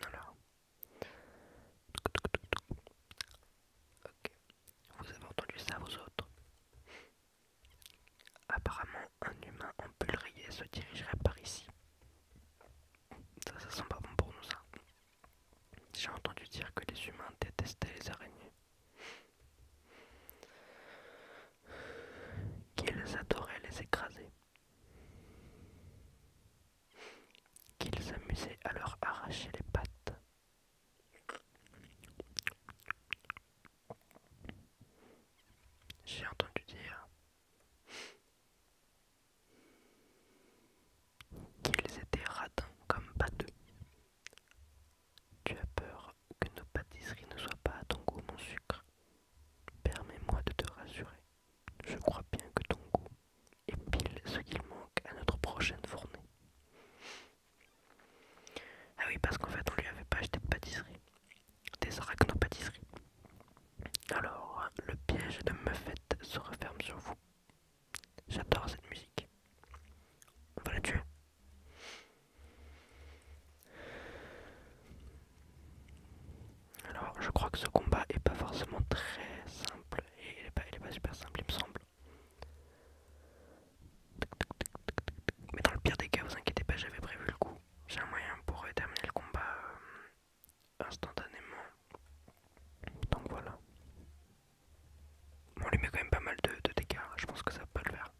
Alors, ok. Vous avez entendu ça, vous autres? Apparemment, un humain en pull rayé se dirigerait par ici. Ça sent pas bon pour nous, ça. J'ai entendu dire que les humains détestaient les araignées. Qu'ils adoraient les écraser. Qu'ils s'amusaient à leur arracher les pattes. J'ai entendu dire qu'ils étaient radins comme pâteux. Tu as peur que nos pâtisseries ne soient pas à ton goût, mon sucre. Permets-moi de te rassurer. Je crois bien que ton goût est pile ce qu'il manque à notre prochaine fournée. Ah oui, parce qu'en fait, on lui avait pas acheté de pâtisserie. Des arachno-pâtisseries. Alors, le piège de Muffet se referme sur vous. J'adore cette musique. On va la tuer. Alors, je crois que ce combat est pas forcément très simple. Et il est pas super simple, il me semble. Mais dans le pire des cas, vous inquiétez pas, j'avais prévu le coup. J'ai un moyen pour terminer le combat instantanément. Donc voilà. Bon, on lui met quand même pas mal de dégâts, je pense que ça peut le faire.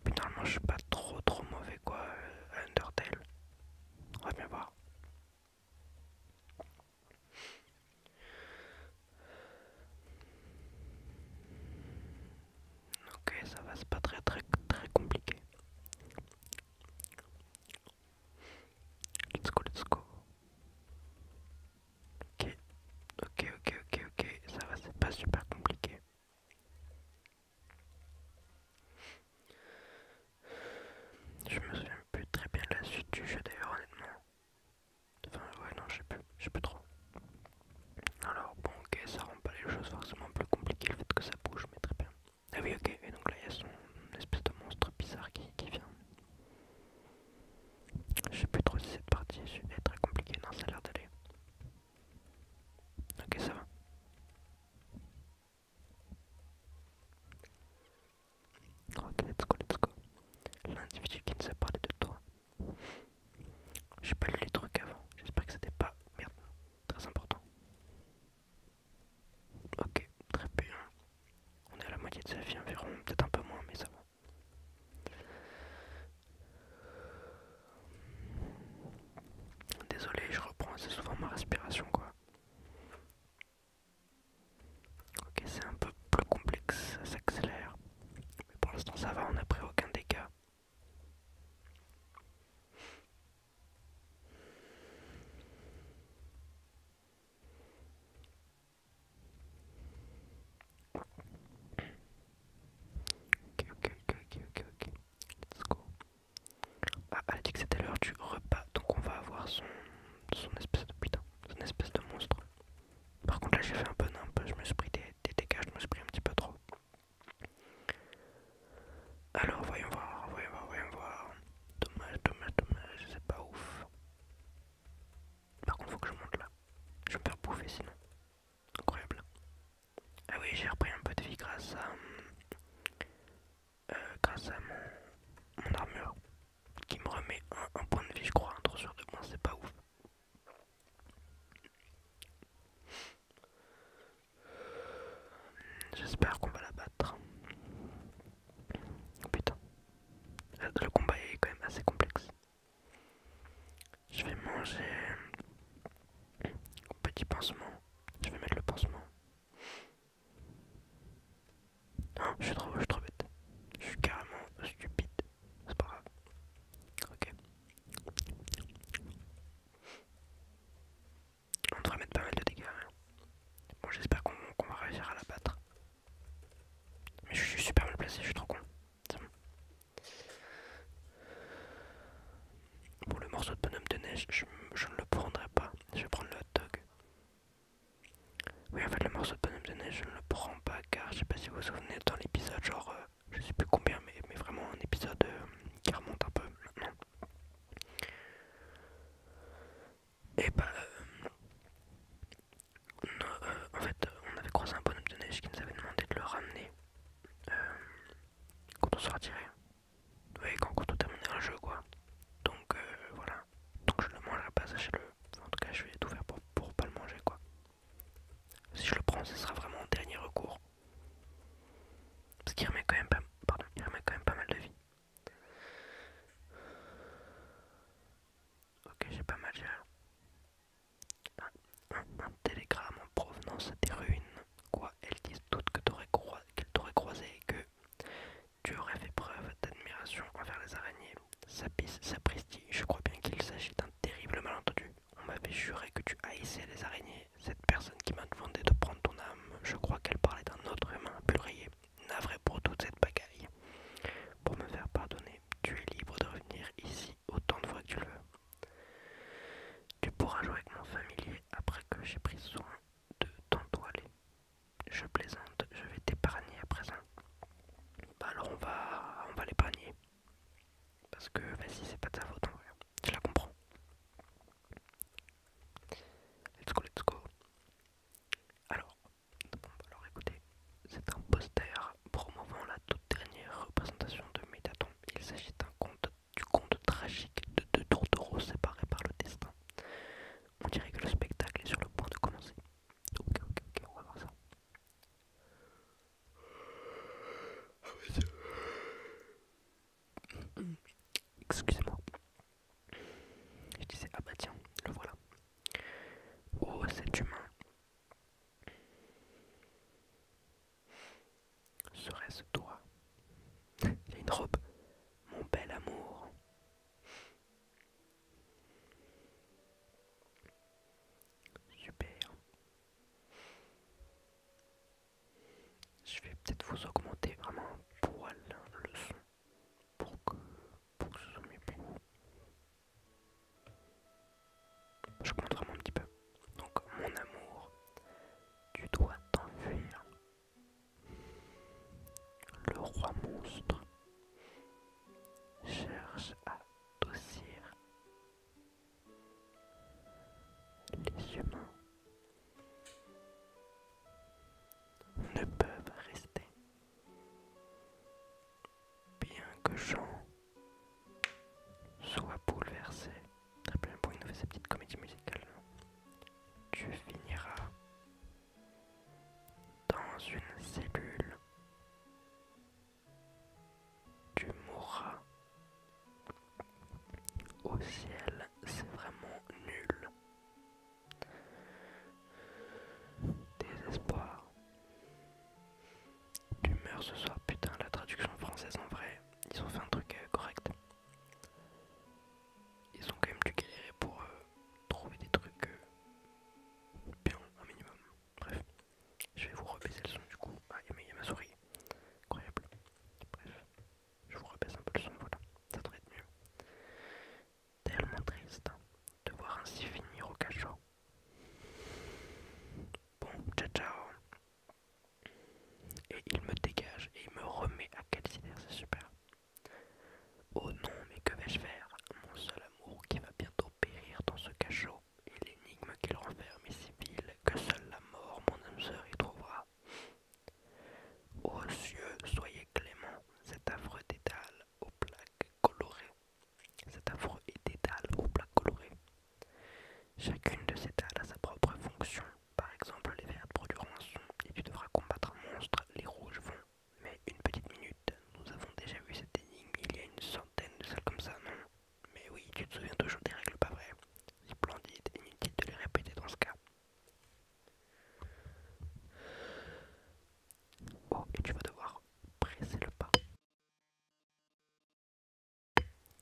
Puis normalement, je suis pas trop mauvais quoi à Undertale. On va bien voir. Ok, ça va, c'est pas très compliqué. Let's go. Ok, ok, ça va, c'est pas super compliqué. Je me souviens plus très bien de la suite du jeu d'ailleurs, honnêtement. Enfin, ouais, non, je sais plus trop. Alors, bon, ok, ça rend pas les choses forcément plus compliquées le fait que ça bouge, mais très bien. Ah oui, ok, et donc là, il y a son espèce de monstre bizarre qui vient. Je sais plus trop si cette partie est très compliquée, non, ça a l'air d'aller. Ok, ça va. Ok, let's go. L'individu qui nous a parlé de toi. J'ai pas lu les trucs avant, j'espère que c'était pas, merde, très important. Ok, très bien. On est à la moitié de sa vie environ, peut-être un peu moins, mais ça va. Désolé, je reprends assez souvent ma respiration quoi. Ok, c'est un peu plus complexe, ça s'accélère. Mais pour l'instant ça va, on n'a pris aucun dégât. Ok. Let's go. Ah, elle a dit que c'était l'heure du repas, donc on va avoir son espèce de putain, son espèce de monstre. Par contre là j'ai fait un peu nimp, je me suis pris des dégâts, je me suis pris un petit peu trop. Alors voyons voir. Dommage, c'est pas ouf. Par contre faut que je monte là. Je vais me faire bouffer sinon. Incroyable. Ah oui, j'ai repris un peu de vie grâce à mon armure qui me remet un point de vie, je crois, un tour sur deux points, c'est pas ouf. J'espère qu'on va la battre. Oh, putain, le combat est quand même assez complexe. Je vais manger un petit pansement. Je vais mettre le pansement. Non, je suis trop bête. Je suis carrément stupide. C'est pas grave. Ok. On devrait mettre pas mal de dégâts. Hein. Bon, j'espère qu'on va réussir à la battre. Mais je suis super mal placé, je suis trop con. C'est bon. Pour le morceau de bonhomme de neige, je ne le prendrai pas. Je vais prendre le hot dog. Oui, en fait, le morceau de bonhomme de neige, je ne le prends pas car je sais pas si vous vous souvenez dans l'épisode, genre, je sais plus combien, mais vraiment un épisode qui remonte un peu maintenant. Et bah, en fait, on avait croisé un bonhomme de neige qui nous avait demandé de le ramener euh, quand on sortirait. Oui, quand on terminerait un jeu, quoi. Donc voilà. Donc je ne le mangerai pas, sachez-le. En tout cas, je vais tout faire pour pas le manger, quoi. Si je le prends, ce sera vraiment en dernier recours. Parce qu'il remet quand même pas, pardon, il remet quand même pas mal de vie. Ok, j'ai pas mal géré. Un télégramme en provenance des ruines. Quoi, elles disent toutes que qu'elles t'auraient croisé et que tu aurais fait preuve d'admiration envers les araignées. Sapristi, je crois bien qu'il s'agit d'un terrible malentendu. On m'avait juré que tu haïssais les araignées. Cette personne qui m'a demandé de prendre ton âme, je crois qu'elle parlait d'un autre humain pulrier. Navré pour toute cette bagaille. Pour me faire pardonner, tu es libre de revenir ici autant de fois que tu le veux. Tu pourras jouer avec mon familier après que j'ai pris soin de t'entoiler. Je plaisante, je vais t'épargner à présent. Bah alors on va l'épargner. Parce que vas-y, c'est pas de sa faute en vrai. Je la comprends. Let's go, let's go. Alors, bon, alors écoutez, c'est un poster promouvant la toute dernière représentation de Médaton. Il s'agit du conte tragique de deux tourtereaux séparés par le destin. On dirait que le spectacle est sur le point de commencer. Ok, ok, ok, on va voir ça. Excusez-moi. Je disais, ah bah tiens, le voilà. Oh, cet humain. Serait-ce toi? Il y a une robe. Mon bel amour. Super. Je vais peut-être vous augmenter vraiment un poil le son pour que ce soit mieux pour vous. Je compte vraiment un petit peu. Donc, mon amour, tu dois t'enfuir. Le roi monstre cherche à t'ossir. Les humains ne peuvent rester. Bien que Jean soit bouleversé. Très bien pour une de ces petites comédies musicales. Tu finiras dans une cellule. Tu mourras au ciel. C'est vraiment nul. Désespoir. Tu meurs ce soir. Putain, la traduction française en vrai, ils ont fait un truc correct. Ils ont quand même dû galérer pour trouver des trucs bien, un minimum. Bref, je vais vous rebaisser le son du coup. Ah, il y a ma souris. Incroyable. Bref, je vous rebaisse un peu le son, voilà. Ça devrait être mieux. Tellement triste de voir ainsi finir au cachot. Bon, ciao ciao. Et il me dégage et il me remet à Calcidaire, c'est super. Oh non, mais que vais-je faire? Mon seul amour qui va bientôt périr dans ce cachot, et l'énigme qu'il renferme est si vile que seule la mort, mon âme sœur, y trouvera. Ô cieux, soyez cléments, cet affreux dédale aux plaques colorées. Cet affreux dédale aux plaques colorées. Chacune de ces dalles a sa propre fonction. Par exemple, les vertes produiront un son et tu devras combattre un monstre, les rouges vont. Mais une petite minute, nous avons déjà vu cette énigme il y a une centaine de salles comme ça, non? Mais oui, tu te souviens toujours des règles, pas vrai? Splendide, inutile de les répéter dans ce cas. Oh, et tu vas devoir presser le pas.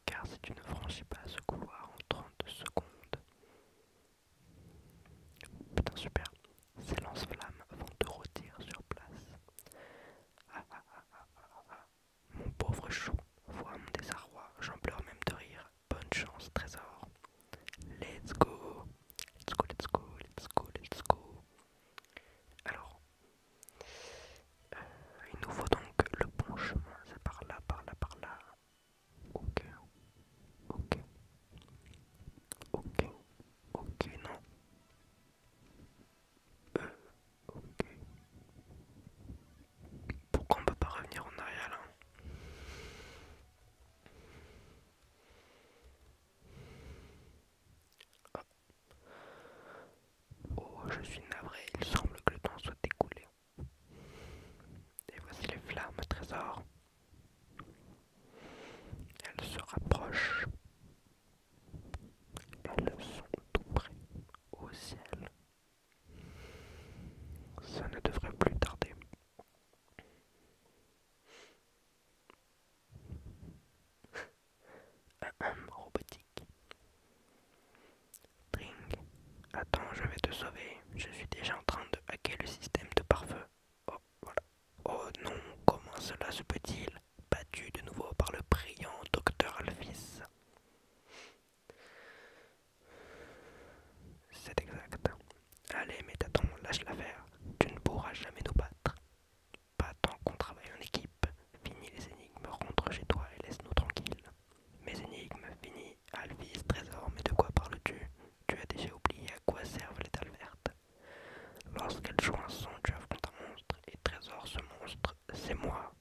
Car si tu ne franchis pas ce couloir en 30 secondes, Attends, je vais te sauver. Je suis déjà en train de hacker le système de pare-feu. Oh, voilà. Oh non, comment cela se peut-il? Battu de nouveau par le brillant docteur Alphys. C'est exact. Allez, Métaton, lâche l'affaire. Tu ne pourras jamais nous battre. Pas tant qu'on travaille en équipe. Finis les énigmes, rentre chez toi et laisse-nous tranquilles. Mes énigmes, fini. Alphys, trésor, mais de quoi parles-tu? Tu as déjà oublié à quoi servent les dalles vertes. Lorsqu'elles jouent un son, tu affrontes un monstre, et trésor, ce monstre, c'est moi.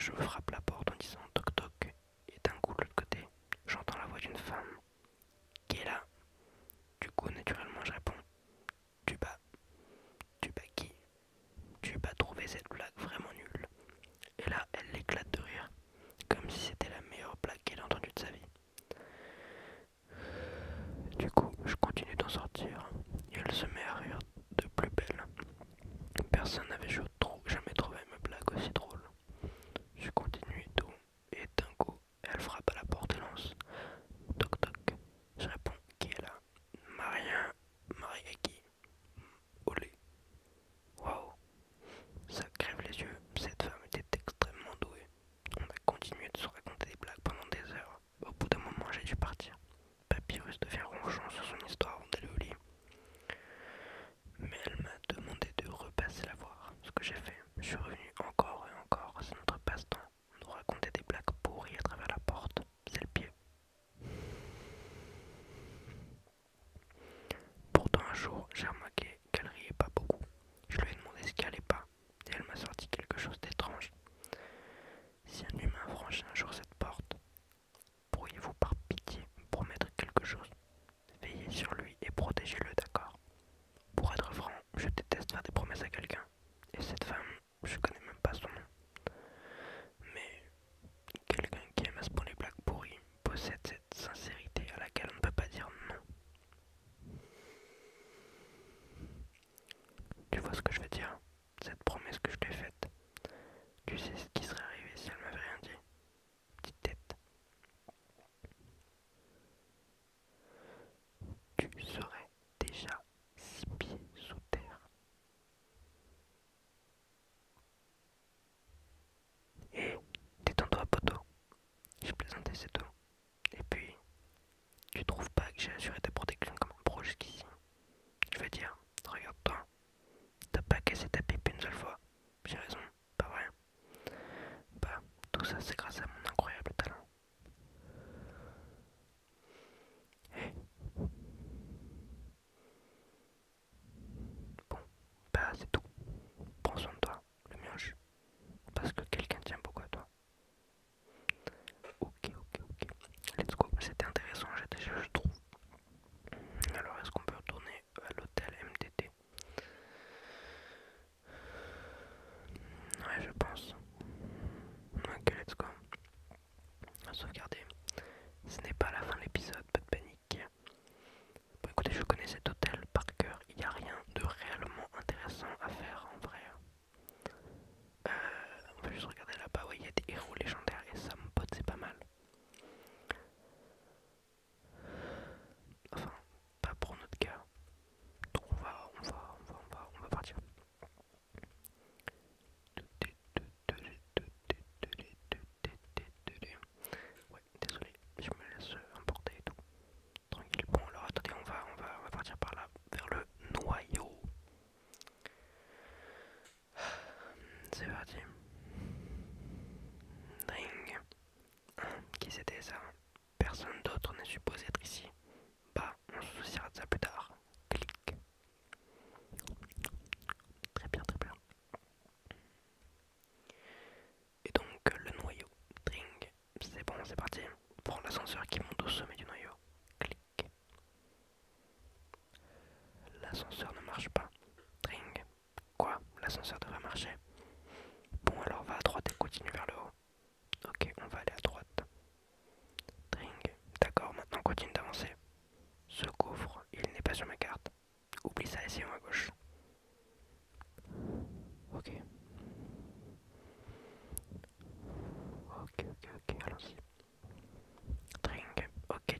je frappe la porte en disant toc toc, et d'un coup de l'autre côté, j'entends la voix d'une femme qui est là. Du coup, naturellement, je réponds tu bats, tu bats qui? Tu bats trouvé cette blague vraiment nulle. Et là, elle éclate de rire, comme si c'était la meilleure blague qu'elle a entendue de sa vie. Du coup, je continue d'en sortir, et elle se met à rire de plus belle. Personne n'avait jamais trouvé mes blagues aussi drôles. Je continue et tout, et d'un coup, elle frappe à la porte et lance toc toc. Je réponds qui est là? Maria, Maria qui? Olé. Waouh, ça crève les yeux, cette femme était extrêmement douée. On a continué de se raconter des blagues pendant des heures. Au bout d'un moment, j'ai dû partir. Papyrus devient ronchon sur son histoire avant d'aller au lit. Mais elle m'a demandé de repasser la voir, ce que j'ai fait. Je suis revenu encore et encore, c'est notre passe-temps. Nous raconter des blagues pourries à travers la porte, c'est le pied. Pourtant un jour, j'ai remarqué qu'elle riait pas beaucoup. Je lui ai demandé ce qui allait pas, et elle m'a sorti quelque chose d'étrange. Si un humain franchit un jour cette porte, pourriez-vous par pitié me promettre quelque chose? Veillez sur lui et protégez-le, d'accord? Pour être franc, je déteste faire des promesses à quelqu'un. Et cette femme, je connais même pas son nom. Mais quelqu'un qui aime à ce point les blagues pourries possède cette sincérité à laquelle on ne peut pas dire non. Tu vois ce que je veux dire? Cette promesse que je t'ai faite. Tu sais ce qui serait arrivé si elle m'avait rien dit? Petite tête. Tu serais déjà 6 pieds sous terre. Et détends-toi, poteau. J'ai plaisanté, c'est tout. Et puis, tu trouves pas que j'ai assuré ta protection comme un pro jusqu'ici? Je veux dire, regarde-toi. T'as pas cassé ta pipe une seule fois. J'ai raison, pas vrai? Bah, tout ça c'est grâce à mon incroyable talent. Et bon, bah c'est tout. Prends soin de toi, le mioche. Parce que quelqu'un tient beaucoup à toi. Ok, ok, ok. Let's go. C'était intéressant, je trouve. Alors, est-ce qu'on peut retourner à l'hôtel MTT? Ouais, je pense. Ok, let's go. À sauvegarder. Ce n'est pas la fin de l'épisode, pas de panique. Bon, écoutez, je connais cet hôtel par cœur. Il n'y a rien de réellement intéressant à faire en vrai. On va juste regarder là-bas. Ouais, il y a des héros légendaires et ça, mon pote, c'est pas mal. Enfin, pas pour notre cas. Donc on va partir. Ouais, désolé, je me laisse emporter et tout. Tranquille. Bon, alors attendez, on va partir par là, vers le noyau. C'est parti. Dring. Qui c'était ça? Personne d'autre n'est supposé être ici. Bah, on se souciera de ça plus tard. Clic. Très bien, très bien. Et donc, le noyau. Dring. C'est bon, c'est parti. Prends l'ascenseur qui monte au sommet du noyau. Clic. L'ascenseur ne marche pas. Dring. Quoi? L'ascenseur devrait marcher. Bon, alors va à droite et continue vers le haut. Ok, on va aller à droite. Dring. D'accord, maintenant continue d'avancer. Ce gouffre, il n'est pas sur ma carte. Oublie ça, essayons à gauche. Ok. Ok, allons-y. Dring. Ok,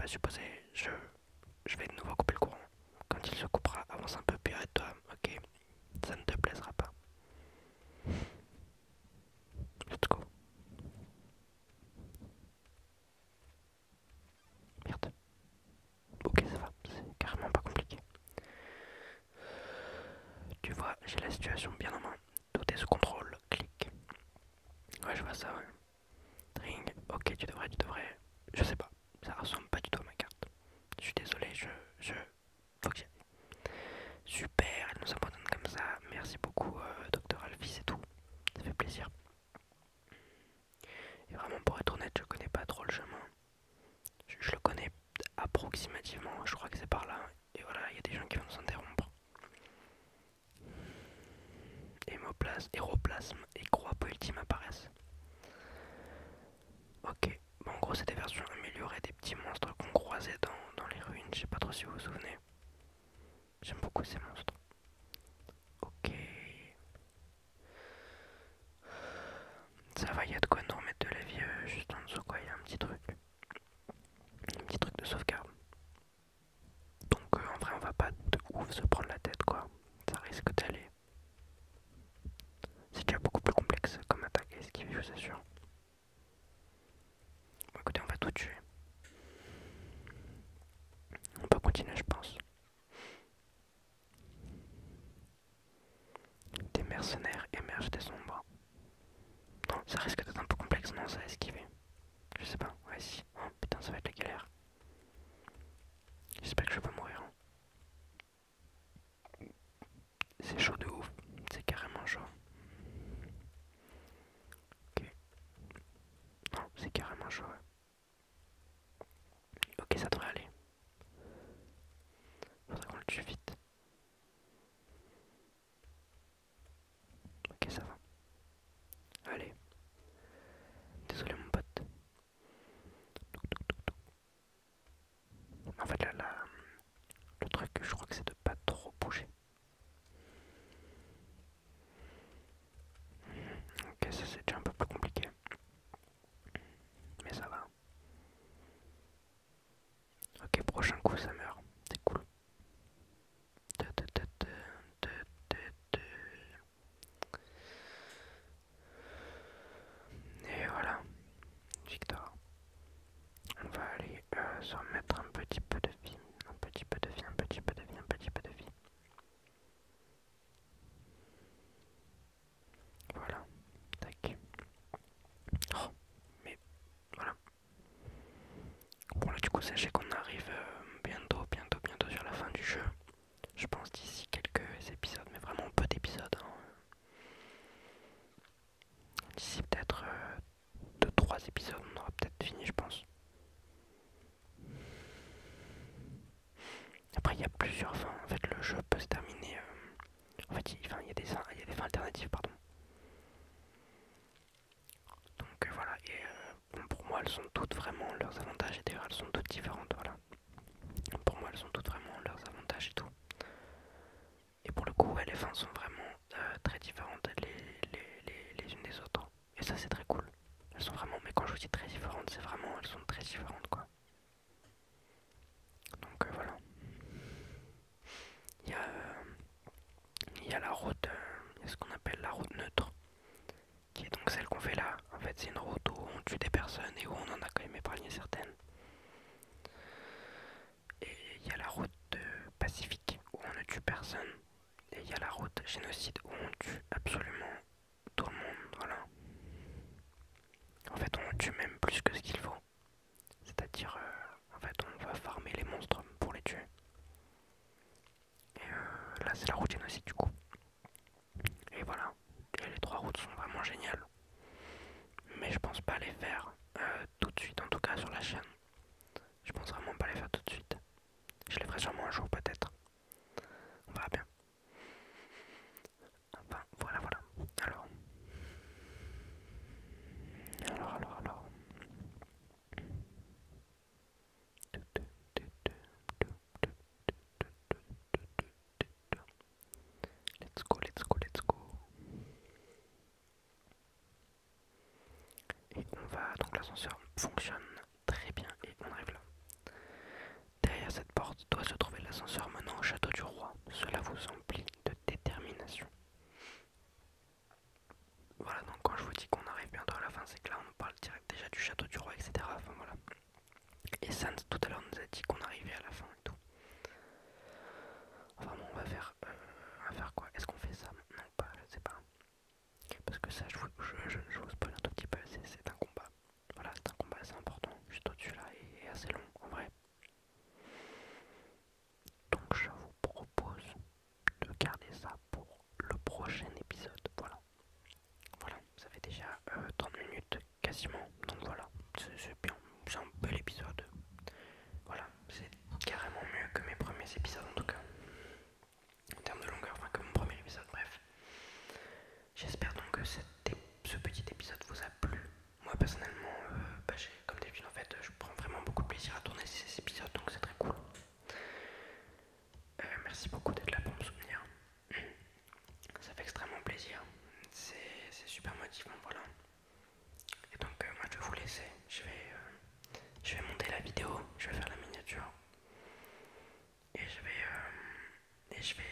j'aurais supposé, je vais de nouveau couper le courant. Quand il se coupera, avance un peu, puis arrête-toi, ok? Ça ne te plaisera pas. Let's go. Merde. Ok, ça va, c'est carrément pas compliqué. Tu vois, j'ai la situation bien en main. Tout est sous contrôle. Clic. Ouais, je vois ça, ouais. Ring. Ok, tu devrais. Je sais pas. Ça ressemble pas du tout à ma carte. Je suis désolé, faut que j'y aille. Super, elle nous abandonne comme ça. Merci beaucoup, Docteur Alphys et tout. Ça fait plaisir. Et vraiment, pour être honnête, je connais pas trop le chemin. Je le connais approximativement. Je crois que c'est par là. Et voilà, il y a des gens qui vont nous interrompre. Héroplasme et croix ultime apparaissent. Ok, bon, en gros c'est des versions améliorées des petits monstres qu'on croisait dans les ruines, je sais pas trop si vous vous souvenez. J'aime beaucoup ces monstres. Ok. Ça va, il y a de quoi nous remettre de la vie juste en dessous quoi, il y a un petit truc. Un petit truc de sauvegarde. Donc en vrai on va pas de ouf se prendre la tête quoi. Ça risque d'aller. C'est déjà beaucoup plus complexe comme attaque à esquiver, je vous assure. Bon écoutez, on va tout tuer. On peut continuer je pense. Des mercenaires émergent des ombres. Non, ça risque d'être un peu complexe, non, ça à esquiver. Je sais pas, ouais si. Oh putain, ça va être la galère. J'espère que je vais pas mourir. C'est chaud de ouf, c'est carrément chaud. Ok. Non, c'est carrément chaud. Ouais. Ok, ça devrait aller. Faudrait qu'on le tue vite. Ok, ça va. Allez. Désolé mon pote. En fait là, le truc, je crois que c'est de pas trop bouger. Ok, ça c'est déjà un peu plus compliqué. Mais ça va. Ok, prochain coup ça meurt. C'est cool. Et voilà. Victor. On va aller se remettre un petit peu de vie. Un petit peu de vie, un petit peu de vie, un petit peu de vie. Voilà. Tac. Oh, mais voilà. Bon là du coup sachez qu'on arrive bientôt sur la fin du jeu. Je pense d'ici quelques épisodes, mais vraiment peu d'épisodes. Hein. D'ici peut-être 2-3 épisodes, on aura peut-être fini je pense. Après il y a plusieurs fins, en fait le jeu peut se terminer. En fait il y a des fins alternatives, pardon. Donc voilà, et bon, pour moi elles sont toutes vraiment leurs avantages et d'ailleurs elles sont toutes différentes, voilà. Pour moi elles sont toutes vraiment leurs avantages et tout. Et pour le coup, ouais, les fins sont vraiment très différentes les unes des autres. Et ça c'est très cool. Elles sont vraiment, mais quand je vous dis très différentes, c'est vraiment, elles sont très différentes quoi. Donc voilà. Il y a, il y a la route, il y a ce qu'on appelle la route neutre, qui est donc celle qu'on fait là. En fait c'est une route où on tue des personnes et où on en a quand même épargné certaines. Et il y a la route pacifique où on ne tue personne. Et il y a la route génocide où on tue absolument tout le monde, voilà. En fait on tue même plus que ce qu'il faut. C'est-à-dire, en fait on va farmer les monstres pour les tuer. Et là c'est la route génocide du coup. Et voilà. Et les trois routes sont vraiment géniales. Mais je pense pas les faire tout de suite, en tout cas sur la chaîne. Je pense vraiment pas les faire tout de suite. Je les ferai sûrement un jour peut-être. On verra bien. Enfin, voilà, voilà. Alors. Alors. Let's go. Et on va, donc l'ascenseur fonctionne très bien et on arrive là. château du roi, etc. Enfin voilà. Et Sans tout à l'heure nous a dit qu'on arrivait à la fin et tout. Enfin bon, on va faire quoi? Est-ce qu'on fait ça maintenant ou pas? Je sais pas. Parce que ça, je vous spoil un tout petit peu, c'est un combat. Voilà, c'est un combat assez important, juste au-dessus là, et assez long en vrai. Donc je vous propose de garder ça pour le prochain épisode. Voilà. Voilà, ça fait déjà 30 minutes quasiment. Donc voilà, c'est bien, c'est un bel épisode. Voilà, c'est carrément mieux que mes premiers épisodes en tout cas. En termes de longueur, enfin que mon premier épisode, bref. J'espère donc que ce petit épisode vous a plu. Moi personnellement, comme d'habitude en fait, je prends vraiment beaucoup de plaisir à tourner ces épisodes, donc c'est très cool. Merci beaucoup d'être là pour me soutenir. Ça fait extrêmement plaisir. C'est super motivant, voilà. Et donc moi je vais vous laisser. Je vais monter la vidéo, je vais faire la miniature. Et je vais